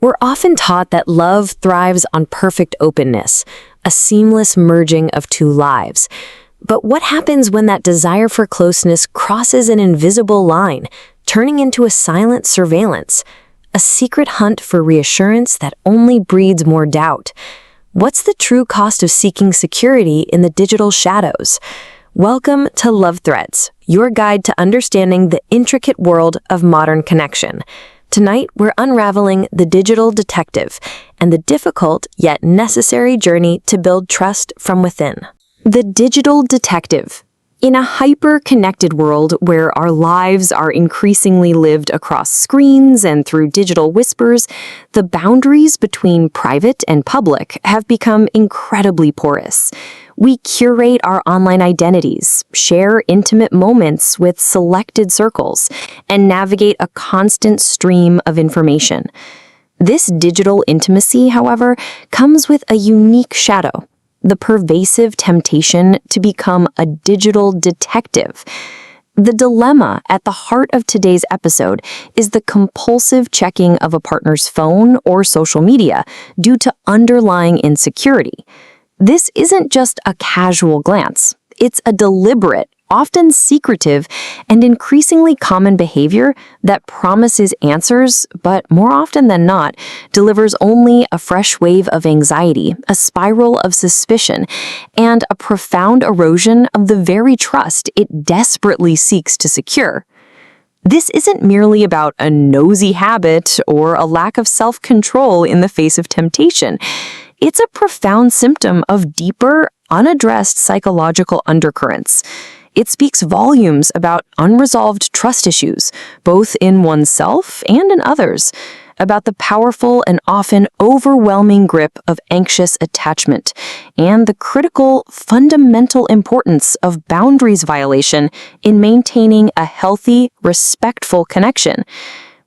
We're often taught that love thrives on perfect openness, a seamless merging of two lives. But what happens when that desire for closeness crosses an invisible line, turning into a silent surveillance, a secret hunt for reassurance that only breeds more doubt? What's the true cost of seeking security in the digital shadows? Welcome to Love Threads, your guide to understanding the intricate world of modern connection. Tonight, we're unraveling the digital detective and the difficult yet necessary journey to build trust from within. The digital detective. In a hyper-connected world where our lives are increasingly lived across screens and through digital whispers, the boundaries between private and public have become incredibly porous. We curate our online identities, share intimate moments with selected circles, and navigate a constant stream of information. This digital intimacy, however, comes with a unique shadow: the pervasive temptation to become a digital detective. The dilemma at the heart of today's episode is the compulsive checking of a partner's phone or social media due to underlying insecurity. This isn't just a casual glance. It's a deliberate, often secretive, and increasingly common behavior that promises answers, but more often than not, delivers only a fresh wave of anxiety, a spiral of suspicion, and a profound erosion of the very trust it desperately seeks to secure. This isn't merely about a nosy habit or a lack of self-control in the face of temptation. It's a profound symptom of deeper, unaddressed psychological undercurrents. It speaks volumes about unresolved trust issues, both in oneself and in others, about the powerful and often overwhelming grip of anxious attachment, and the critical, fundamental importance of boundaries violation in maintaining a healthy, respectful connection.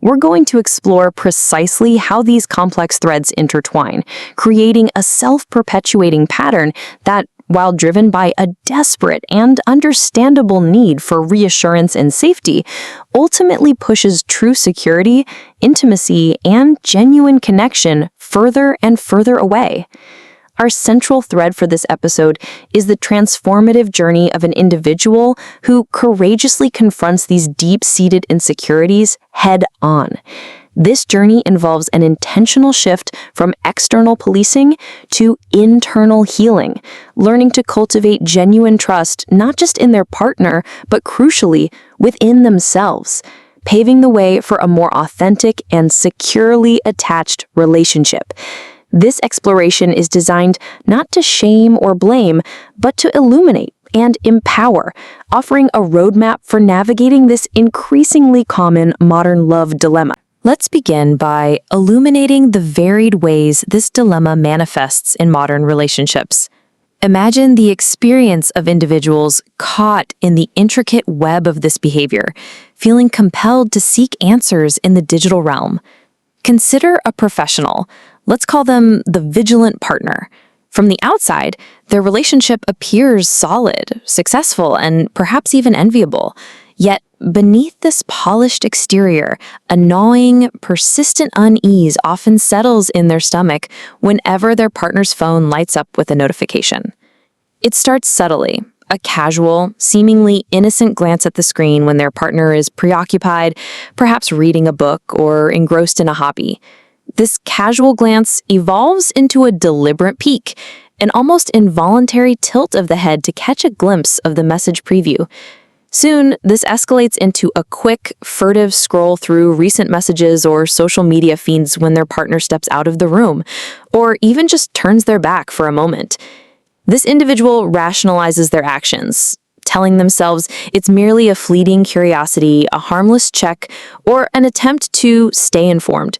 We're going to explore precisely how these complex threads intertwine, creating a self-perpetuating pattern that, while driven by a desperate and understandable need for reassurance and safety, ultimately pushes true security, intimacy, and genuine connection further and further away. Our central thread for this episode is the transformative journey of an individual who courageously confronts these deep-seated insecurities head-on. This journey involves an intentional shift from external policing to internal healing, learning to cultivate genuine trust not just in their partner, but crucially, within themselves, paving the way for a more authentic and securely attached relationship. This exploration is designed not to shame or blame, but to illuminate and empower, offering a roadmap for navigating this increasingly common modern love dilemma. Let's begin by illuminating the varied ways this dilemma manifests in modern relationships. Imagine the experience of individuals caught in the intricate web of this behavior, feeling compelled to seek answers in the digital realm. Consider a professional. Let's call them the vigilant partner. From the outside, their relationship appears solid, successful, and perhaps even enviable. Yet, beneath this polished exterior, a gnawing, persistent unease often settles in their stomach whenever their partner's phone lights up with a notification. It starts subtly, a casual, seemingly innocent glance at the screen when their partner is preoccupied, perhaps reading a book or engrossed in a hobby. This casual glance evolves into a deliberate peek, an almost involuntary tilt of the head to catch a glimpse of the message preview. Soon, this escalates into a quick, furtive scroll through recent messages or social media feeds when their partner steps out of the room, or even just turns their back for a moment. This individual rationalizes their actions, telling themselves it's merely a fleeting curiosity, a harmless check, or an attempt to stay informed.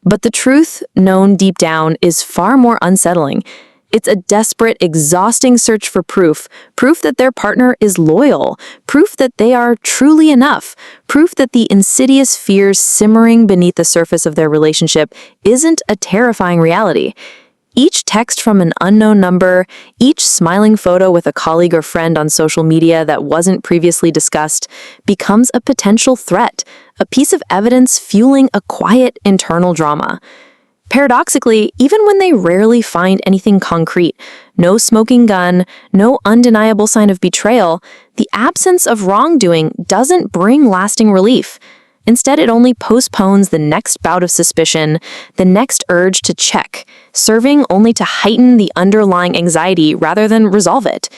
But the truth, known deep down, is far more unsettling. It's a desperate, exhausting search for proof that their partner is loyal, proof that they are truly enough, proof that the insidious fears simmering beneath the surface of their relationship isn't a terrifying reality. Each text from an unknown number, each smiling photo with a colleague or friend on social media that wasn't previously discussed becomes a potential threat, a piece of evidence fueling a quiet internal drama. Paradoxically, even when they rarely find anything concrete, no smoking gun, no undeniable sign of betrayal, the absence of wrongdoing doesn't bring lasting relief. Instead, it only postpones the next bout of suspicion, the next urge to check, serving only to heighten the underlying anxiety rather than resolve it.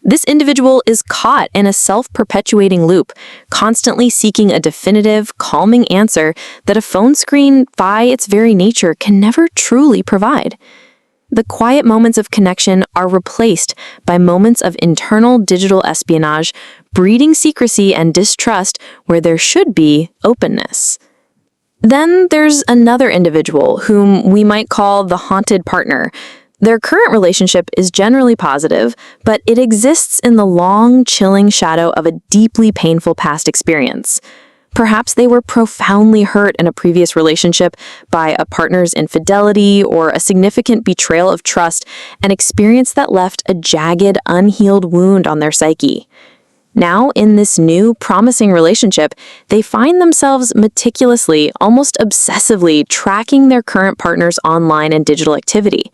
This individual is caught in a self-perpetuating loop, constantly seeking a definitive, calming answer that a phone screen, by its very nature, can never truly provide. The quiet moments of connection are replaced by moments of internal digital espionage, breeding secrecy and distrust where there should be openness. Then there's another individual whom we might call the haunted partner. Their current relationship is generally positive, but it exists in the long, chilling shadow of a deeply painful past experience. Perhaps they were profoundly hurt in a previous relationship by a partner's infidelity or a significant betrayal of trust, an experience that left a jagged, unhealed wound on their psyche. Now, in this new, promising relationship, they find themselves meticulously, almost obsessively, tracking their current partner's online and digital activity.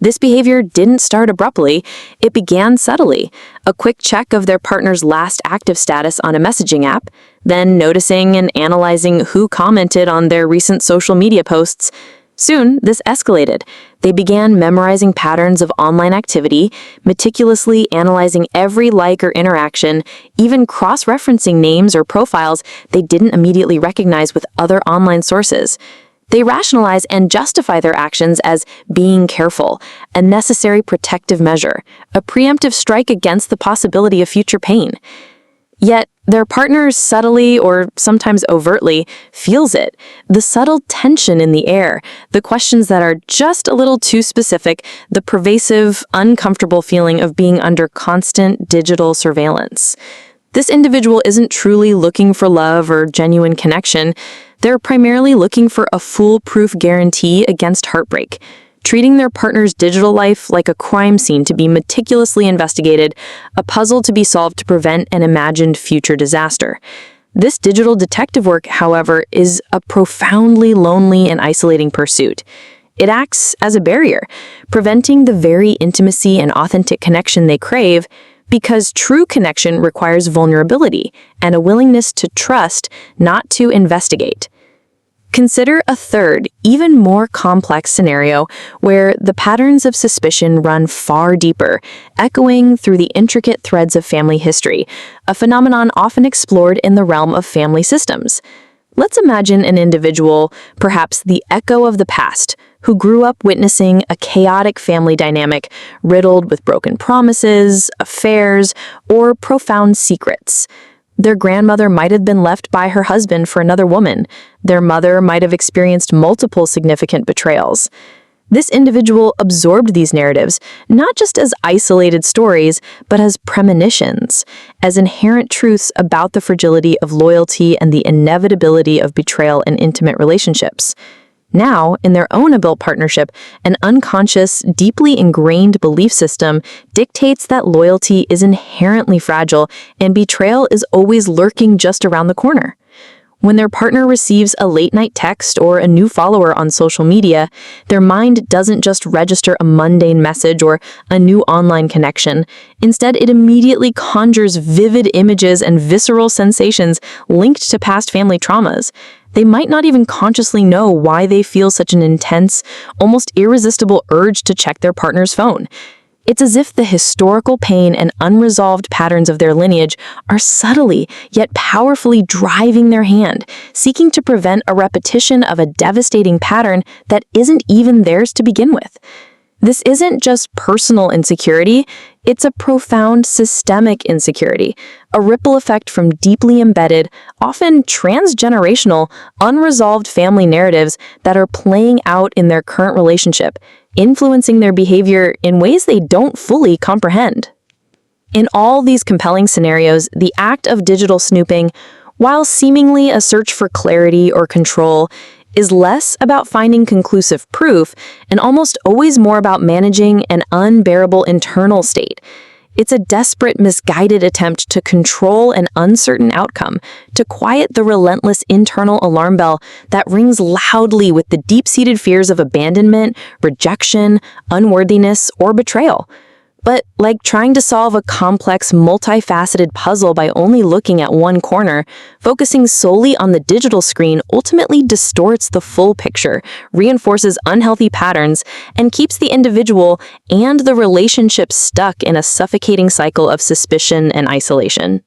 This behavior didn't start abruptly, it began subtly. A quick check of their partner's last active status on a messaging app, then noticing and analyzing who commented on their recent social media posts. Soon, this escalated. They began memorizing patterns of online activity, meticulously analyzing every like or interaction, even cross-referencing names or profiles they didn't immediately recognize with other online sources. They rationalize and justify their actions as being careful, a necessary protective measure, a preemptive strike against the possibility of future pain. Yet, their partner subtly, or sometimes overtly, feels it. The subtle tension in the air, the questions that are just a little too specific, the pervasive, uncomfortable feeling of being under constant digital surveillance. This individual isn't truly looking for love or genuine connection. They're primarily looking for a foolproof guarantee against heartbreak, treating their partner's digital life like a crime scene to be meticulously investigated, a puzzle to be solved to prevent an imagined future disaster. This digital detective work, however, is a profoundly lonely and isolating pursuit. It acts as a barrier, preventing the very intimacy and authentic connection they crave, because true connection requires vulnerability and a willingness to trust, not to investigate. Consider a third, even more complex scenario where the patterns of suspicion run far deeper, echoing through the intricate threads of family history, a phenomenon often explored in the realm of family systems. Let's imagine an individual, perhaps the echo of the past, who grew up witnessing a chaotic family dynamic riddled with broken promises, affairs, or profound secrets. Their grandmother might have been left by her husband for another woman. Their mother might have experienced multiple significant betrayals. This individual absorbed these narratives, not just as isolated stories, but as premonitions, as inherent truths about the fragility of loyalty and the inevitability of betrayal in intimate relationships. Now, in their own adult partnership, an unconscious, deeply ingrained belief system dictates that loyalty is inherently fragile and betrayal is always lurking just around the corner. When their partner receives a late-night text or a new follower on social media, their mind doesn't just register a mundane message or a new online connection. Instead, it immediately conjures vivid images and visceral sensations linked to past family traumas. They might not even consciously know why they feel such an intense, almost irresistible urge to check their partner's phone. It's as if the historical pain and unresolved patterns of their lineage are subtly yet powerfully driving their hand, seeking to prevent a repetition of a devastating pattern that isn't even theirs to begin with. This isn't just personal insecurity, it's a profound systemic insecurity, a ripple effect from deeply embedded, often transgenerational, unresolved family narratives that are playing out in their current relationship, influencing their behavior in ways they don't fully comprehend. In all these compelling scenarios, the act of digital snooping, while seemingly a search for clarity or control, is less about finding conclusive proof and almost always more about managing an unbearable internal state. It's a desperate, misguided attempt to control an uncertain outcome, to quiet the relentless internal alarm bell that rings loudly with the deep-seated fears of abandonment, rejection, unworthiness, or betrayal. But like trying to solve a complex, multifaceted puzzle by only looking at one corner, focusing solely on the digital screen ultimately distorts the full picture, reinforces unhealthy patterns, and keeps the individual and the relationship stuck in a suffocating cycle of suspicion and isolation.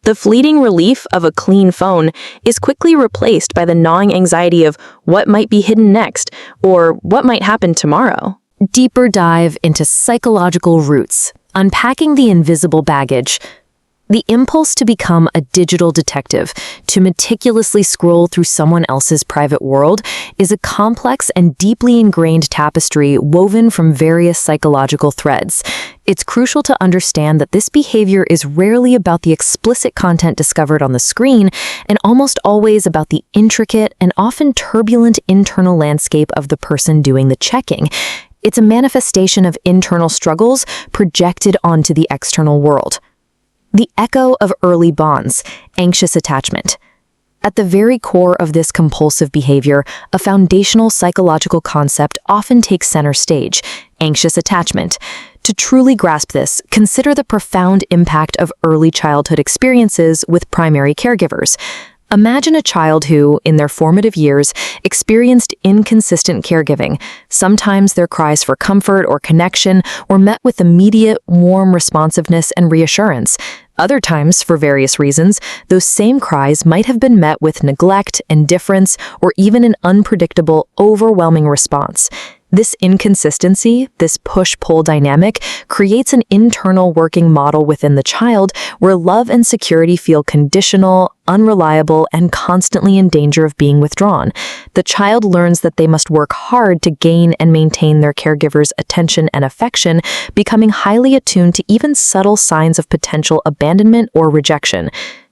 The fleeting relief of a clean phone is quickly replaced by the gnawing anxiety of what might be hidden next or what might happen tomorrow. Deeper dive into psychological roots, unpacking the invisible baggage. The impulse to become a digital detective, to meticulously scroll through someone else's private world, is a complex and deeply ingrained tapestry woven from various psychological threads. It's crucial to understand that this behavior is rarely about the explicit content discovered on the screen and almost always about the intricate and often turbulent internal landscape of the person doing the checking. It's a manifestation of internal struggles projected onto the external world. The echo of early bonds, anxious attachment. At the very core of this compulsive behavior, a foundational psychological concept often takes center stage: anxious attachment. To truly grasp this, consider the profound impact of early childhood experiences with primary caregivers. Imagine a child who, in their formative years, experienced inconsistent caregiving. Sometimes their cries for comfort or connection were met with immediate, warm responsiveness and reassurance. Other times, for various reasons, those same cries might have been met with neglect, indifference, or even an unpredictable, overwhelming response. This inconsistency, this push-pull dynamic, creates an internal working model within the child where love and security feel conditional, unreliable, and constantly in danger of being withdrawn. The child learns that they must work hard to gain and maintain their caregiver's attention and affection, becoming highly attuned to even subtle signs of potential abandonment or rejection.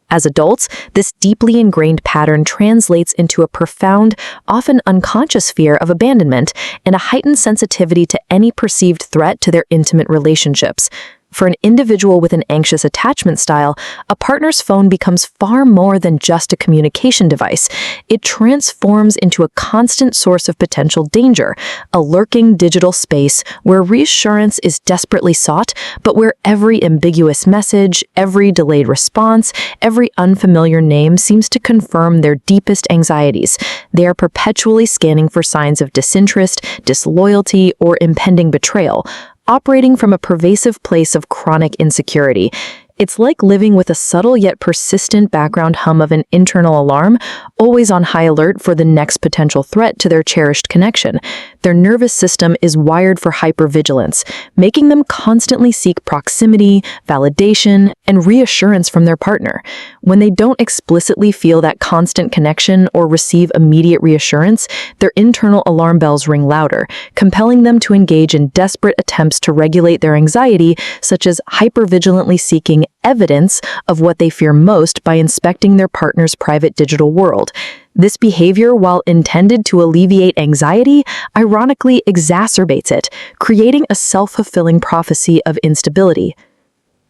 As adults, this deeply ingrained pattern translates into a profound, often unconscious fear of abandonment and a heightened sensitivity to any perceived threat to their intimate relationships. For an individual with an anxious attachment style, a partner's phone becomes far more than just a communication device. It transforms into a constant source of potential danger, a lurking digital space where reassurance is desperately sought, but where every ambiguous message, every delayed response, every unfamiliar name seems to confirm their deepest anxieties. They are perpetually scanning for signs of disinterest, disloyalty, or impending betrayal, operating from a pervasive place of chronic insecurity. It's like living with a subtle yet persistent background hum of an internal alarm, always on high alert for the next potential threat to their cherished connection. Their nervous system is wired for hypervigilance, making them constantly seek proximity, validation, and reassurance from their partner. When they don't explicitly feel that constant connection or receive immediate reassurance, their internal alarm bells ring louder, compelling them to engage in desperate attempts to regulate their anxiety, such as hypervigilantly seeking evidence of what they fear most by inspecting their partner's private digital world. This behavior, while intended to alleviate anxiety, ironically exacerbates it, creating a self-fulfilling prophecy of instability.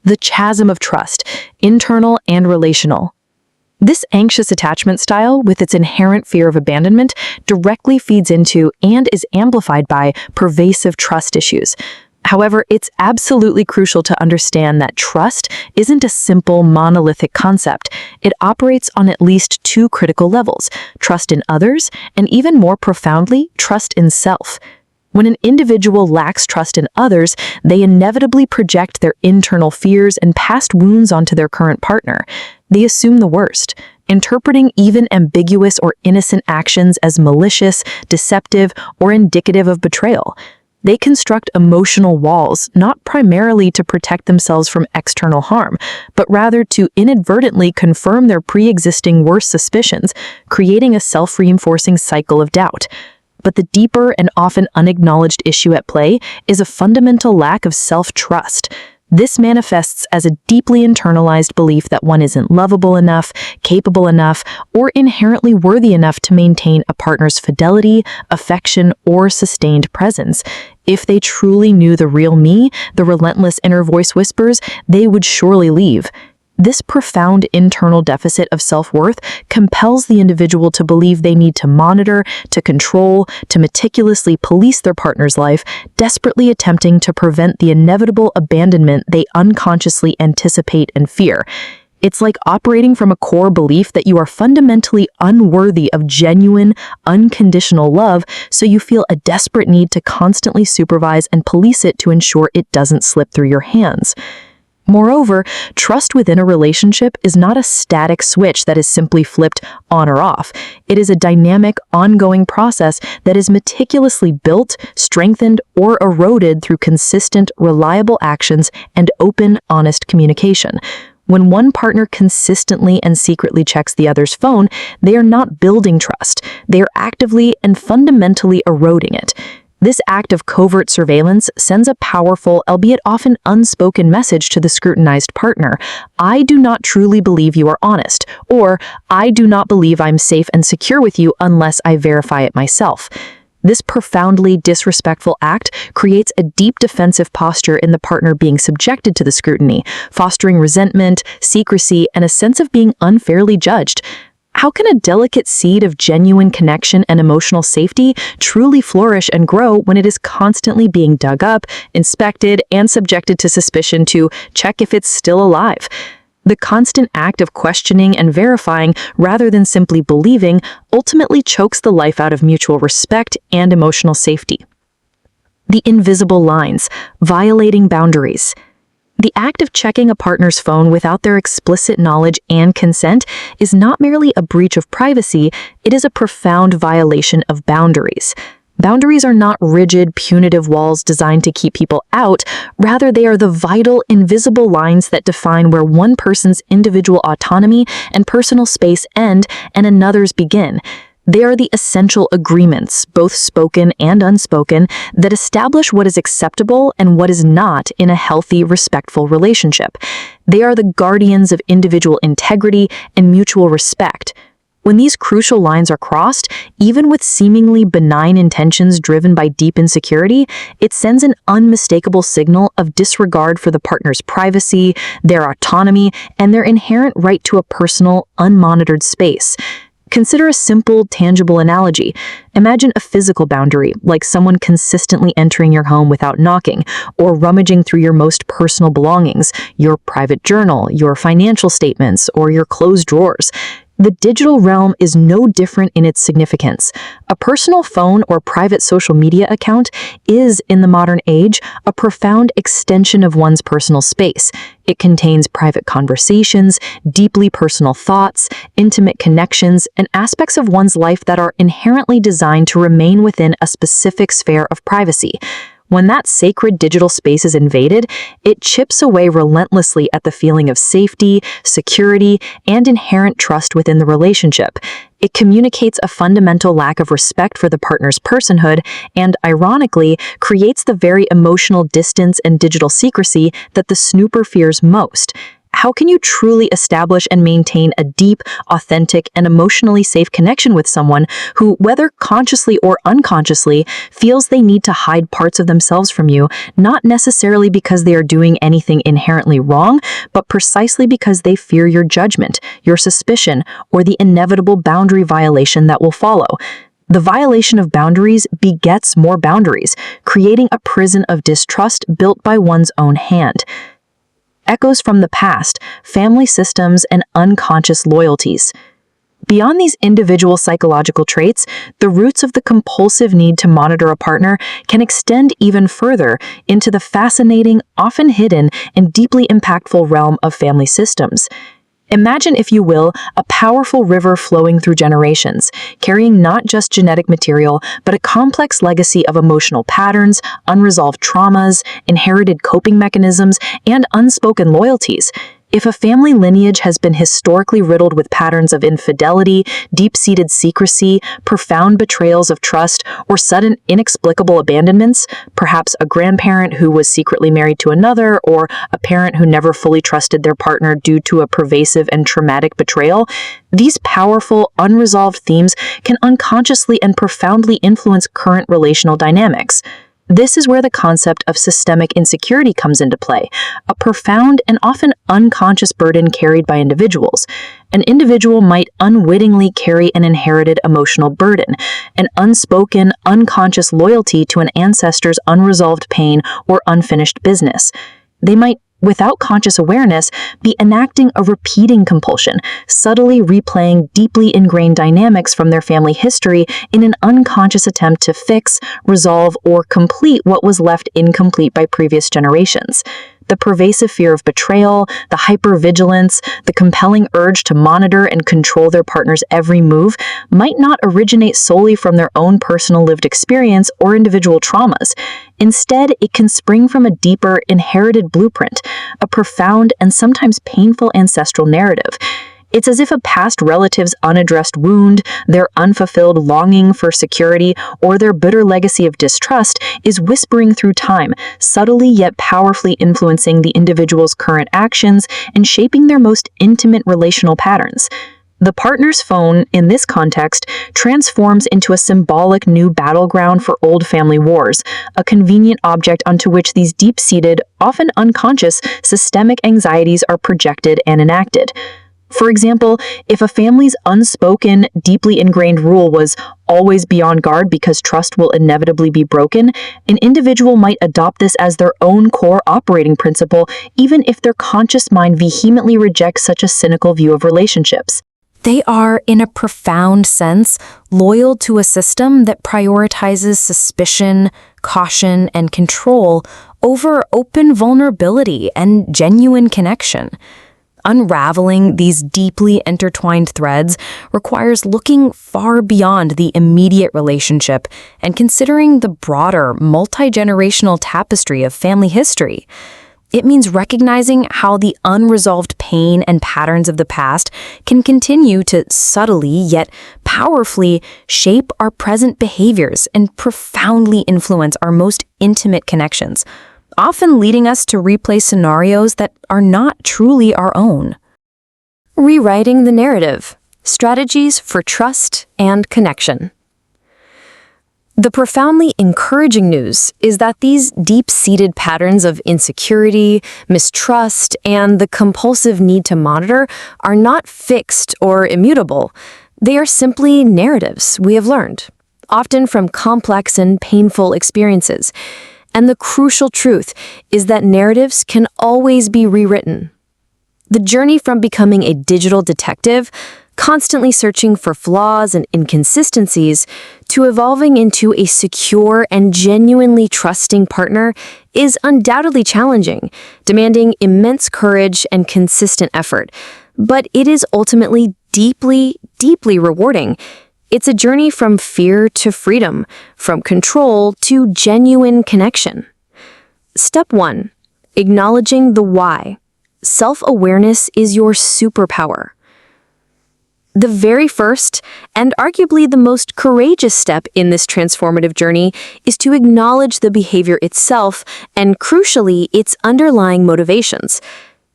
The chasm of trust, internal and relational. This anxious attachment style, with its inherent fear of abandonment, directly feeds into and is amplified by pervasive trust issues. However, it's absolutely crucial to understand that trust isn't a simple monolithic concept. It operates on at least two critical levels: trust in others, and even more profoundly, trust in self. When an individual lacks trust in others, they inevitably project their internal fears and past wounds onto their current partner. They assume the worst, interpreting even ambiguous or innocent actions as malicious, deceptive, or indicative of betrayal. They construct emotional walls, not primarily to protect themselves from external harm, but rather to inadvertently confirm their pre-existing worst suspicions, creating a self-reinforcing cycle of doubt. But the deeper and often unacknowledged issue at play is a fundamental lack of self-trust. This manifests as a deeply internalized belief that one isn't lovable enough, capable enough, or inherently worthy enough to maintain a partner's fidelity, affection, or sustained presence. If they truly knew the real me, the relentless inner voice whispers, they would surely leave. This profound internal deficit of self-worth compels the individual to believe they need to monitor, to control, to meticulously police their partner's life, desperately attempting to prevent the inevitable abandonment they unconsciously anticipate and fear. It's like operating from a core belief that you are fundamentally unworthy of genuine, unconditional love, so you feel a desperate need to constantly supervise and police it to ensure it doesn't slip through your hands. Moreover, trust within a relationship is not a static switch that is simply flipped on or off. It is a dynamic, ongoing process that is meticulously built, strengthened, or eroded through consistent, reliable actions and open, honest communication. When one partner consistently and secretly checks the other's phone, they are not building trust. They are actively and fundamentally eroding it. This act of covert surveillance sends a powerful, albeit often unspoken message to the scrutinized partner. I do not truly believe you are honest, or I do not believe I'm safe and secure with you unless I verify it myself. This profoundly disrespectful act creates a deep defensive posture in the partner being subjected to the scrutiny, fostering resentment, secrecy, and a sense of being unfairly judged. How can a delicate seed of genuine connection and emotional safety truly flourish and grow when it is constantly being dug up, inspected, and subjected to suspicion to check if it's still alive? The constant act of questioning and verifying, rather than simply believing, ultimately chokes the life out of mutual respect and emotional safety. The invisible lines, violating boundaries. The act of checking a partner's phone without their explicit knowledge and consent is not merely a breach of privacy, it is a profound violation of boundaries. Boundaries are not rigid, punitive walls designed to keep people out. Rather, they are the vital, invisible lines that define where one person's individual autonomy and personal space end and another's begin. They are the essential agreements, both spoken and unspoken, that establish what is acceptable and what is not in a healthy, respectful relationship. They are the guardians of individual integrity and mutual respect. When these crucial lines are crossed, even with seemingly benign intentions driven by deep insecurity, it sends an unmistakable signal of disregard for the partner's privacy, their autonomy, and their inherent right to a personal, unmonitored space. Consider a simple, tangible analogy. Imagine a physical boundary, like someone consistently entering your home without knocking, or rummaging through your most personal belongings, your private journal, your financial statements, or your closed drawers. The digital realm is no different in its significance. A personal phone or private social media account is, in the modern age, a profound extension of one's personal space. It contains private conversations, deeply personal thoughts, intimate connections, and aspects of one's life that are inherently designed to remain within a specific sphere of privacy. When that sacred digital space is invaded, it chips away relentlessly at the feeling of safety, security, and inherent trust within the relationship. It communicates a fundamental lack of respect for the partner's personhood and, ironically, creates the very emotional distance and digital secrecy that the snooper fears most. How can you truly establish and maintain a deep, authentic, and emotionally safe connection with someone who, whether consciously or unconsciously, feels they need to hide parts of themselves from you, not necessarily because they are doing anything inherently wrong, but precisely because they fear your judgment, your suspicion, or the inevitable boundary violation that will follow? The violation of boundaries begets more boundaries, creating a prison of distrust built by one's own hand. Echoes from the past, family systems, and unconscious loyalties. Beyond these individual psychological traits, the roots of the compulsive need to monitor a partner can extend even further into the fascinating, often hidden, and deeply impactful realm of family systems. Imagine, if you will, a powerful river flowing through generations, carrying not just genetic material, but a complex legacy of emotional patterns, unresolved traumas, inherited coping mechanisms, and unspoken loyalties. If a family lineage has been historically riddled with patterns of infidelity, deep-seated secrecy, profound betrayals of trust, or sudden inexplicable abandonments, perhaps a grandparent who was secretly married to another, or a parent who never fully trusted their partner due to a pervasive and traumatic betrayal, these powerful, unresolved themes can unconsciously and profoundly influence current relational dynamics. This is where the concept of systemic insecurity comes into play, a profound and often unconscious burden carried by individuals. An individual might unwittingly carry an inherited emotional burden, an unspoken, unconscious loyalty to an ancestor's unresolved pain or unfinished business. They might, without conscious awareness, be enacting a repeating compulsion, subtly replaying deeply ingrained dynamics from their family history in an unconscious attempt to fix, resolve, or complete what was left incomplete by previous generations. The pervasive fear of betrayal, the hypervigilance, the compelling urge to monitor and control their partner's every move might not originate solely from their own personal lived experience or individual traumas. Instead, it can spring from a deeper, inherited blueprint, a profound and sometimes painful ancestral narrative. It's as if a past relative's unaddressed wound, their unfulfilled longing for security, or their bitter legacy of distrust is whispering through time, subtly yet powerfully influencing the individual's current actions and shaping their most intimate relational patterns. The partner's phone, in this context, transforms into a symbolic new battleground for old family wars, a convenient object onto which these deep-seated, often unconscious, systemic anxieties are projected and enacted. For example, if a family's unspoken, deeply ingrained rule was always be on guard because trust will inevitably be broken, an individual might adopt this as their own core operating principle, even if their conscious mind vehemently rejects such a cynical view of relationships. They are, in a profound sense, loyal to a system that prioritizes suspicion, caution, and control over open vulnerability and genuine connection. Unraveling these deeply intertwined threads requires looking far beyond the immediate relationship and considering the broader, multi-generational tapestry of family history. It means recognizing how the unresolved pain and patterns of the past can continue to subtly yet powerfully shape our present behaviors and profoundly influence our most intimate connections, often leading us to replay scenarios that are not truly our own. Rewriting the narrative: strategies for trust and connection. The profoundly encouraging news is that these deep-seated patterns of insecurity, mistrust, and the compulsive need to monitor are not fixed or immutable. They are simply narratives we have learned, often from complex and painful experiences. And the crucial truth is that narratives can always be rewritten. The journey from becoming a digital detective, constantly searching for flaws and inconsistencies, to evolving into a secure and genuinely trusting partner is undoubtedly challenging, demanding immense courage and consistent effort. But it is ultimately deeply, deeply rewarding. It's a journey from fear to freedom, from control to genuine connection. Step 1. Acknowledging the why. Self-awareness is your superpower. The very first, and arguably the most courageous step in this transformative journey, is to acknowledge the behavior itself and, crucially, its underlying motivations.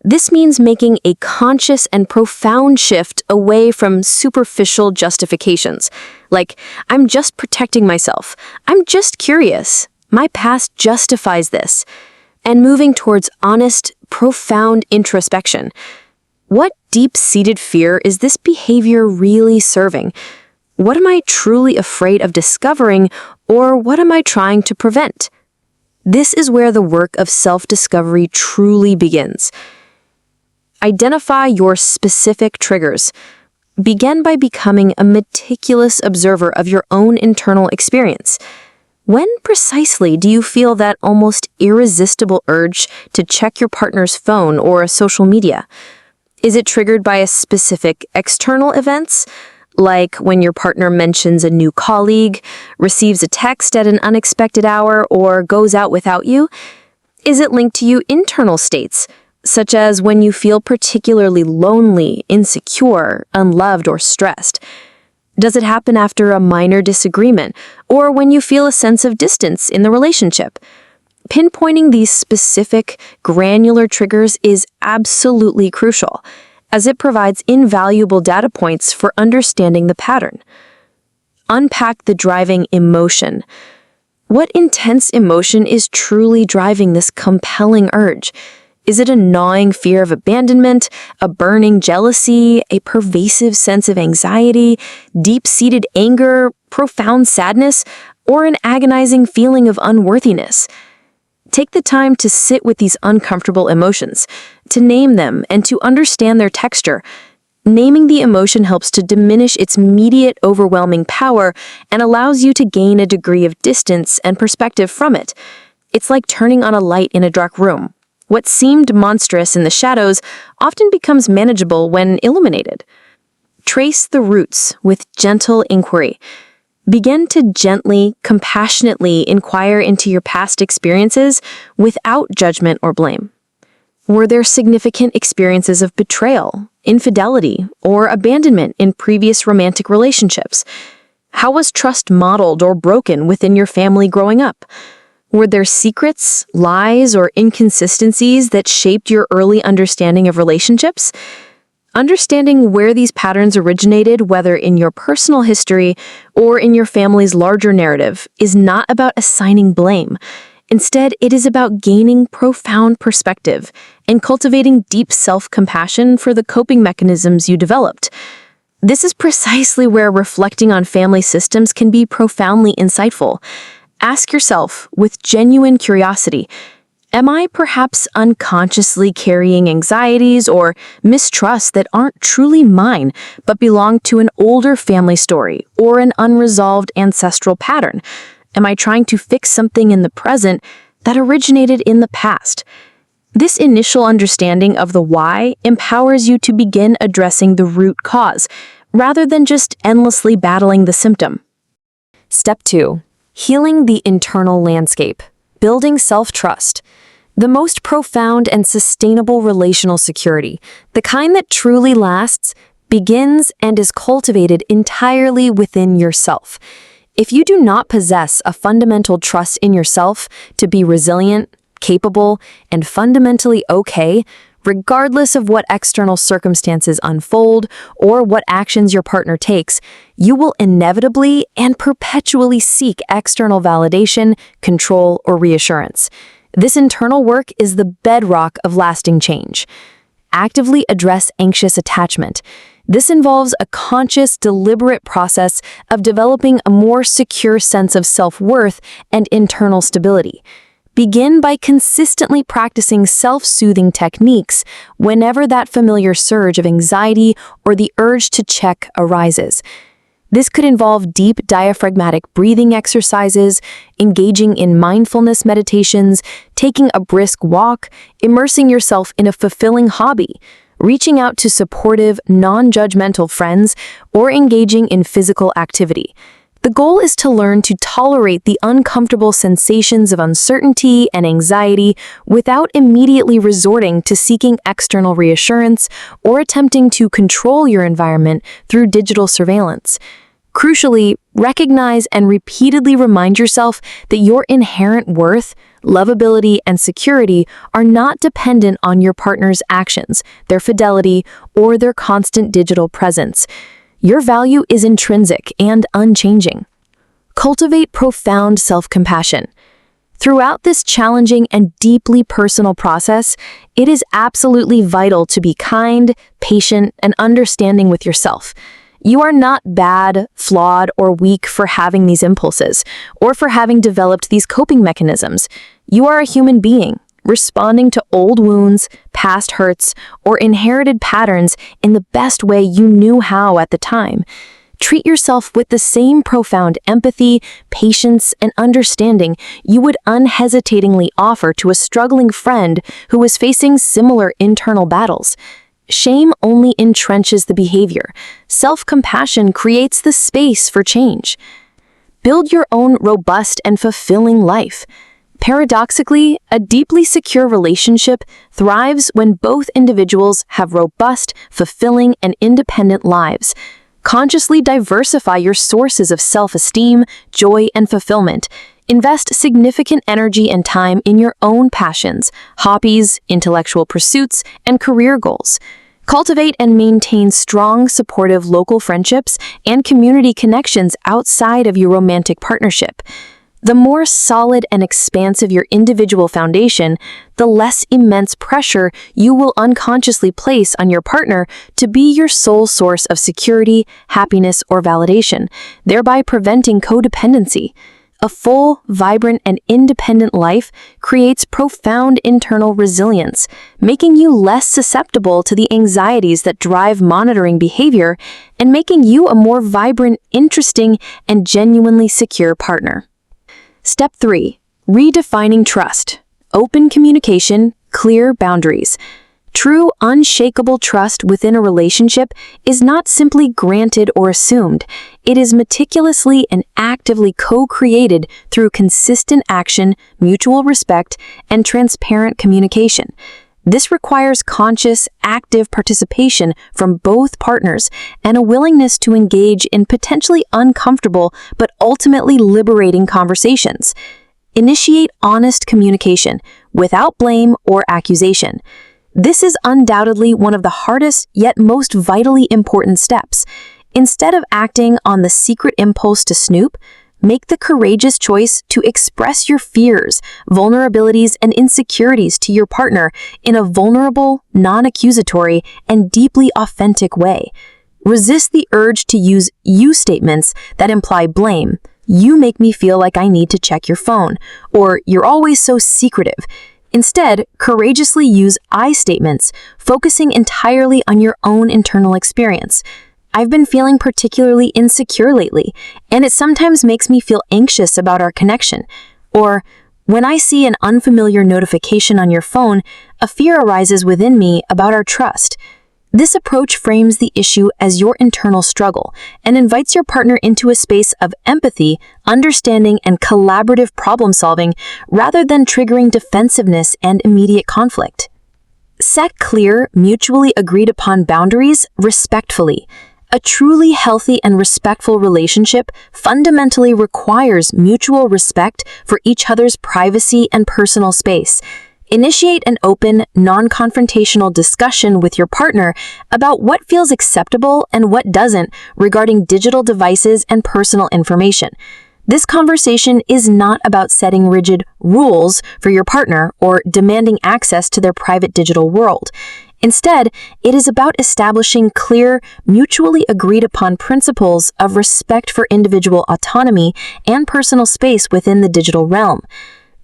This means making a conscious and profound shift away from superficial justifications, like, I'm just protecting myself, I'm just curious, my past justifies this, and moving towards honest, profound introspection. What deep-seated fear is this behavior really serving? What am I truly afraid of discovering, or what am I trying to prevent? This is where the work of self-discovery truly begins. Identify your specific triggers. Begin by becoming a meticulous observer of your own internal experience. When precisely do you feel that almost irresistible urge to check your partner's phone or social media? Is it triggered by a specific external events, like when your partner mentions a new colleague, receives a text at an unexpected hour, or goes out without you? Is it linked to your internal states, such as when you feel particularly lonely, insecure, unloved, or stressed? Does it happen after a minor disagreement, or when you feel a sense of distance in the relationship? Pinpointing these specific, granular triggers is absolutely crucial, as it provides invaluable data points for understanding the pattern. Unpack the driving emotion. What intense emotion is truly driving this compelling urge? Is it a gnawing fear of abandonment, a burning jealousy, a pervasive sense of anxiety, deep-seated anger, profound sadness, or an agonizing feeling of unworthiness? Take the time to sit with these uncomfortable emotions, to name them, and to understand their texture. Naming the emotion helps to diminish its immediate, overwhelming power and allows you to gain a degree of distance and perspective from it. It's like turning on a light in a dark room. What seemed monstrous in the shadows often becomes manageable when illuminated. Trace the roots with gentle inquiry. Begin to gently, compassionately inquire into your past experiences without judgment or blame. Were there significant experiences of betrayal, infidelity, or abandonment in previous romantic relationships? How was trust modeled or broken within your family growing up? Were there secrets, lies, or inconsistencies that shaped your early understanding of relationships? Understanding where these patterns originated, whether in your personal history or in your family's larger narrative, is not about assigning blame. Instead, it is about gaining profound perspective and cultivating deep self-compassion for the coping mechanisms you developed. This is precisely where reflecting on family systems can be profoundly insightful. Ask yourself, with genuine curiosity, am I perhaps unconsciously carrying anxieties or mistrust that aren't truly mine, but belong to an older family story or an unresolved ancestral pattern? Am I trying to fix something in the present that originated in the past? This initial understanding of the why empowers you to begin addressing the root cause, rather than just endlessly battling the symptom. Step 2. Healing the internal landscape. Building self-trust. The most profound and sustainable relational security, the kind that truly lasts, begins and is cultivated entirely within yourself. If you do not possess a fundamental trust in yourself to be resilient, capable, and fundamentally okay, regardless of what external circumstances unfold or what actions your partner takes, you will inevitably and perpetually seek external validation, control, or reassurance. This internal work is the bedrock of lasting change. Actively address anxious attachment. This involves a conscious, deliberate process of developing a more secure sense of self-worth and internal stability. Begin by consistently practicing self-soothing techniques whenever that familiar surge of anxiety or the urge to check arises. This could involve deep diaphragmatic breathing exercises, engaging in mindfulness meditations, taking a brisk walk, immersing yourself in a fulfilling hobby, reaching out to supportive, non-judgmental friends, or engaging in physical activity. The goal is to learn to tolerate the uncomfortable sensations of uncertainty and anxiety without immediately resorting to seeking external reassurance or attempting to control your environment through digital surveillance. Crucially, recognize and repeatedly remind yourself that your inherent worth, lovability, and security are not dependent on your partner's actions, their fidelity, or their constant digital presence. Your value is intrinsic and unchanging. Cultivate profound self-compassion. Throughout this challenging and deeply personal process, it is absolutely vital to be kind, patient, and understanding with yourself. You are not bad, flawed, or weak for having these impulses, or for having developed these coping mechanisms. You are a human being, responding to old wounds, past hurts, or inherited patterns in the best way you knew how at the time. Treat yourself with the same profound empathy, patience, and understanding you would unhesitatingly offer to a struggling friend who is facing similar internal battles. Shame only entrenches the behavior. Self-compassion creates the space for change. Build your own robust and fulfilling life. Paradoxically, a deeply secure relationship thrives when both individuals have robust, fulfilling, and independent lives. Consciously diversify your sources of self-esteem, joy, and fulfillment. Invest significant energy and time in your own passions, hobbies, intellectual pursuits, and career goals. Cultivate and maintain strong, supportive local friendships and community connections outside of your romantic partnership. The more solid and expansive your individual foundation, the less immense pressure you will unconsciously place on your partner to be your sole source of security, happiness, or validation, thereby preventing codependency. A full, vibrant, and independent life creates profound internal resilience, making you less susceptible to the anxieties that drive monitoring behavior and making you a more vibrant, interesting, and genuinely secure partner. Step 3. Redefining trust. Open communication, clear boundaries. True, unshakable trust within a relationship is not simply granted or assumed. It is meticulously and actively co-created through consistent action, mutual respect, and transparent communication. This requires conscious, active participation from both partners and a willingness to engage in potentially uncomfortable but ultimately liberating conversations. Initiate honest communication without blame or accusation. This is undoubtedly one of the hardest yet most vitally important steps. Instead of acting on the secret impulse to snoop, make the courageous choice to express your fears, vulnerabilities, and insecurities to your partner in a vulnerable, non-accusatory, and deeply authentic way. Resist the urge to use you statements that imply blame. You make me feel like I need to check your phone, or you're always so secretive. Instead, courageously use I statements, focusing entirely on your own internal experience. I've been feeling particularly insecure lately, and it sometimes makes me feel anxious about our connection. Or, when I see an unfamiliar notification on your phone, a fear arises within me about our trust. This approach frames the issue as your internal struggle and invites your partner into a space of empathy, understanding, and collaborative problem-solving rather than triggering defensiveness and immediate conflict. Set clear, mutually agreed-upon boundaries respectfully. A truly healthy and respectful relationship fundamentally requires mutual respect for each other's privacy and personal space. Initiate an open, non-confrontational discussion with your partner about what feels acceptable and what doesn't regarding digital devices and personal information. This conversation is not about setting rigid rules for your partner or demanding access to their private digital world. Instead, it is about establishing clear, mutually agreed-upon principles of respect for individual autonomy and personal space within the digital realm.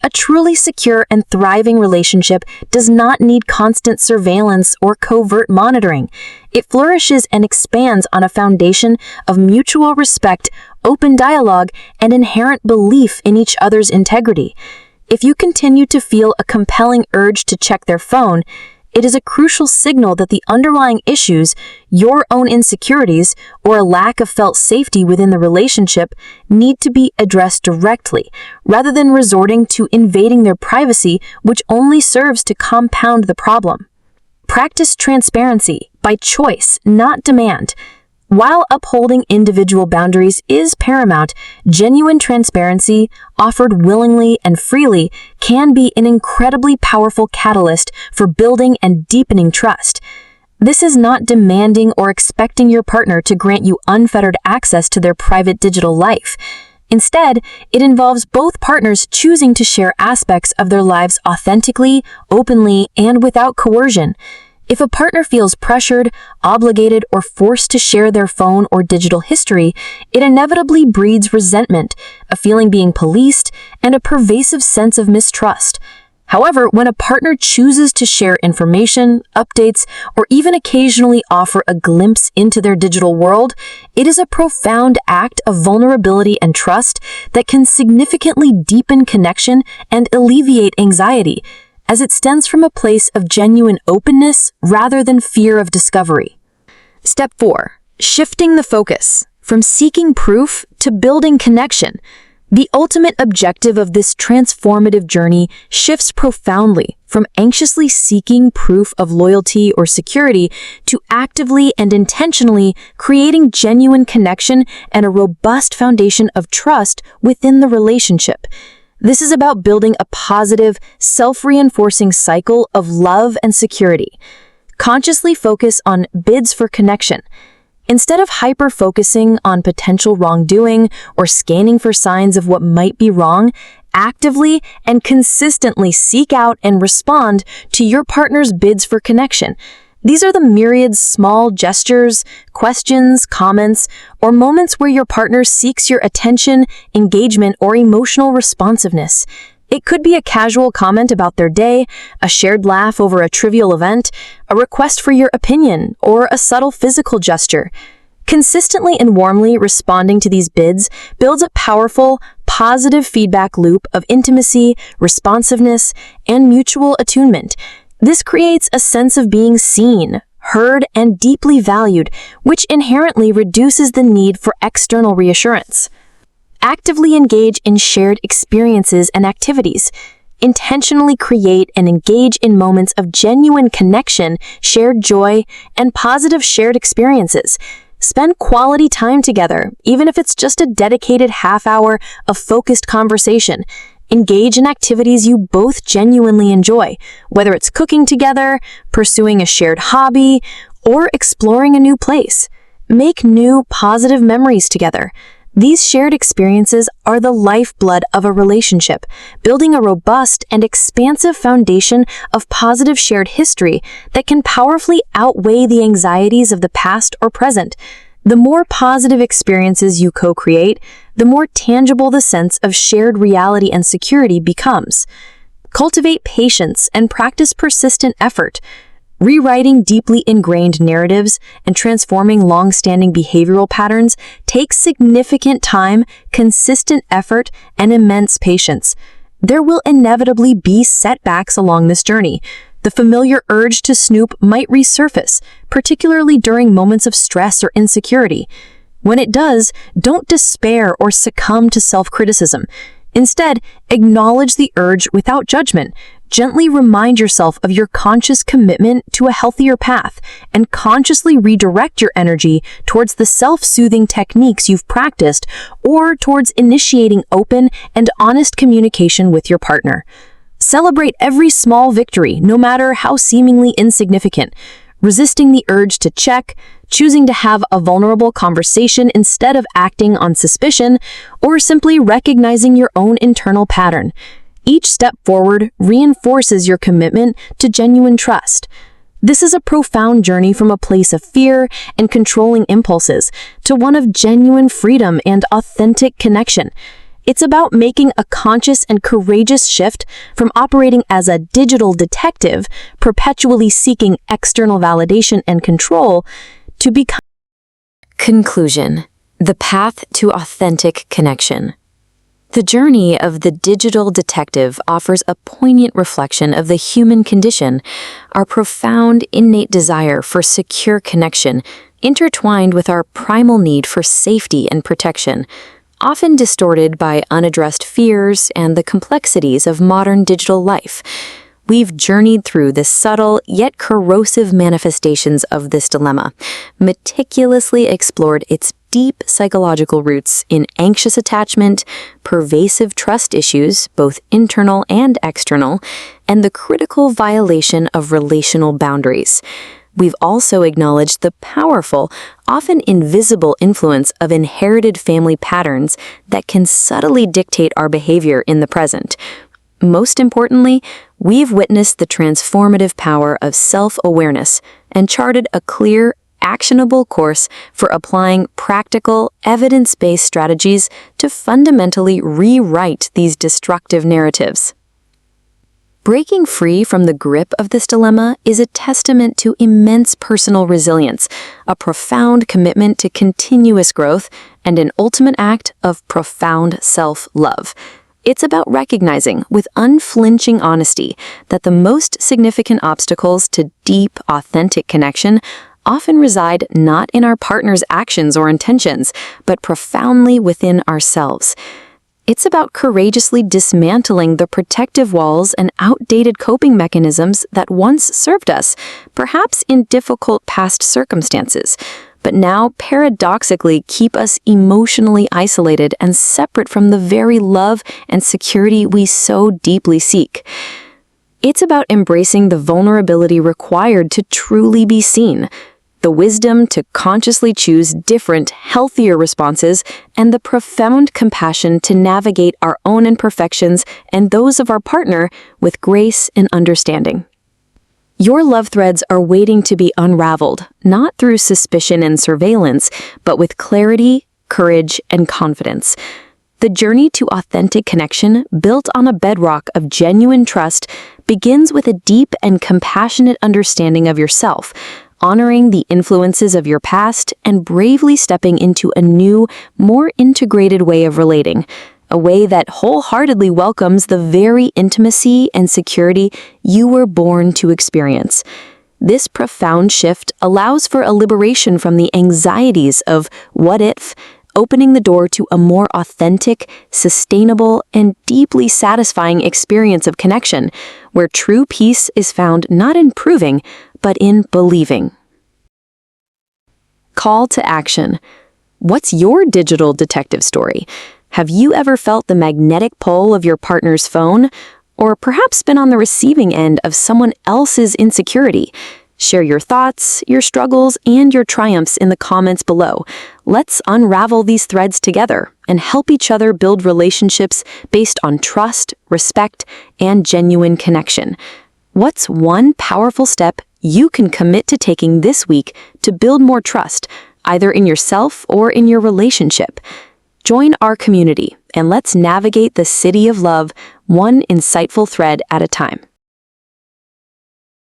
A truly secure and thriving relationship does not need constant surveillance or covert monitoring. It flourishes and expands on a foundation of mutual respect, open dialogue, and inherent belief in each other's integrity. If you continue to feel a compelling urge to check their phone, it is a crucial signal that the underlying issues, your own insecurities, or a lack of felt safety within the relationship, need to be addressed directly, rather than resorting to invading their privacy, which only serves to compound the problem. Practice transparency by choice, not demand. While upholding individual boundaries is paramount, genuine transparency, offered willingly and freely, can be an incredibly powerful catalyst for building and deepening trust. This is not demanding or expecting your partner to grant you unfettered access to their private digital life. Instead, it involves both partners choosing to share aspects of their lives authentically, openly, and without coercion. If a partner feels pressured, obligated, or forced to share their phone or digital history, it inevitably breeds resentment, a feeling being policed, and a pervasive sense of mistrust. However, when a partner chooses to share information, updates, or even occasionally offer a glimpse into their digital world, it is a profound act of vulnerability and trust that can significantly deepen connection and alleviate anxiety, as it stems from a place of genuine openness rather than fear of discovery. Step 4. Shifting the focus from seeking proof to building connection. The ultimate objective of this transformative journey shifts profoundly from anxiously seeking proof of loyalty or security to actively and intentionally creating genuine connection and a robust foundation of trust within the relationship. This is about building a positive, self-reinforcing cycle of love and security. Consciously focus on bids for connection. Instead of hyper-focusing on potential wrongdoing or scanning for signs of what might be wrong, actively and consistently seek out and respond to your partner's bids for connection. These are the myriad small gestures, questions, comments, or moments where your partner seeks your attention, engagement, or emotional responsiveness. It could be a casual comment about their day, a shared laugh over a trivial event, a request for your opinion, or a subtle physical gesture. Consistently and warmly responding to these bids builds a powerful, positive feedback loop of intimacy, responsiveness, and mutual attunement. This creates a sense of being seen, heard, and deeply valued, which inherently reduces the need for external reassurance. Actively engage in shared experiences and activities. Intentionally create and engage in moments of genuine connection, shared joy, and positive shared experiences. Spend quality time together, even if it's just a dedicated half hour of focused conversation. Engage in activities you both genuinely enjoy, whether it's cooking together, pursuing a shared hobby, or exploring a new place. Make new, positive memories together. These shared experiences are the lifeblood of a relationship, building a robust and expansive foundation of positive shared history that can powerfully outweigh the anxieties of the past or present. The more positive experiences you co-create, the more tangible the sense of shared reality and security becomes. Cultivate patience and practice persistent effort. Rewriting deeply ingrained narratives and transforming long-standing behavioral patterns takes significant time, consistent effort, and immense patience. There will inevitably be setbacks along this journey. The familiar urge to snoop might resurface, particularly during moments of stress or insecurity. When it does, don't despair or succumb to self-criticism. Instead, acknowledge the urge without judgment. Gently remind yourself of your conscious commitment to a healthier path and consciously redirect your energy towards the self-soothing techniques you've practiced or towards initiating open and honest communication with your partner. Celebrate every small victory, no matter how seemingly insignificant. Resisting the urge to check, choosing to have a vulnerable conversation instead of acting on suspicion, or simply recognizing your own internal pattern. Each step forward reinforces your commitment to genuine trust. This is a profound journey from a place of fear and controlling impulses to one of genuine freedom and authentic connection. It's about making a conscious and courageous shift from operating as a digital detective, perpetually seeking external validation and control, to become. Conclusion: the path to authentic connection. The journey of the digital detective offers a poignant reflection of the human condition, our profound innate desire for secure connection, intertwined with our primal need for safety and protection, often distorted by unaddressed fears and the complexities of modern digital life. We've journeyed through the subtle yet corrosive manifestations of this dilemma, meticulously explored its deep psychological roots in anxious attachment, pervasive trust issues, both internal and external, and the critical violation of relational boundaries. We've also acknowledged the powerful, often invisible influence of inherited family patterns that can subtly dictate our behavior in the present. Most importantly, we've witnessed the transformative power of self-awareness and charted a clear, actionable course for applying practical, evidence-based strategies to fundamentally rewrite these destructive narratives. Breaking free from the grip of this dilemma is a testament to immense personal resilience, a profound commitment to continuous growth, and an ultimate act of profound self-love. It's about recognizing with unflinching honesty that the most significant obstacles to deep, authentic connection often reside not in our partner's actions or intentions, but profoundly within ourselves. It's about courageously dismantling the protective walls and outdated coping mechanisms that once served us, perhaps in difficult past circumstances, but now paradoxically keep us emotionally isolated and separate from the very love and security we so deeply seek. It's about embracing the vulnerability required to truly be seen, the wisdom to consciously choose different, healthier responses, and the profound compassion to navigate our own imperfections and those of our partner with grace and understanding. Your love threads are waiting to be unraveled, not through suspicion and surveillance, but with clarity, courage, and confidence. The journey to authentic connection, built on a bedrock of genuine trust, begins with a deep and compassionate understanding of yourself, honoring the influences of your past and bravely stepping into a new, more integrated way of relating, a way that wholeheartedly welcomes the very intimacy and security you were born to experience. This profound shift allows for a liberation from the anxieties of what if, opening the door to a more authentic, sustainable, and deeply satisfying experience of connection, where true peace is found not in proving, but in believing. Call to action. What's your digital detective story? Have you ever felt the magnetic pull of your partner's phone? Or perhaps been on the receiving end of someone else's insecurity? Share your thoughts, your struggles, and your triumphs in the comments below. Let's unravel these threads together and help each other build relationships based on trust, respect, and genuine connection. What's one powerful step you can commit to taking this week to build more trust, either in yourself or in your relationship? Join our community and let's navigate the city of love, one insightful thread at a time.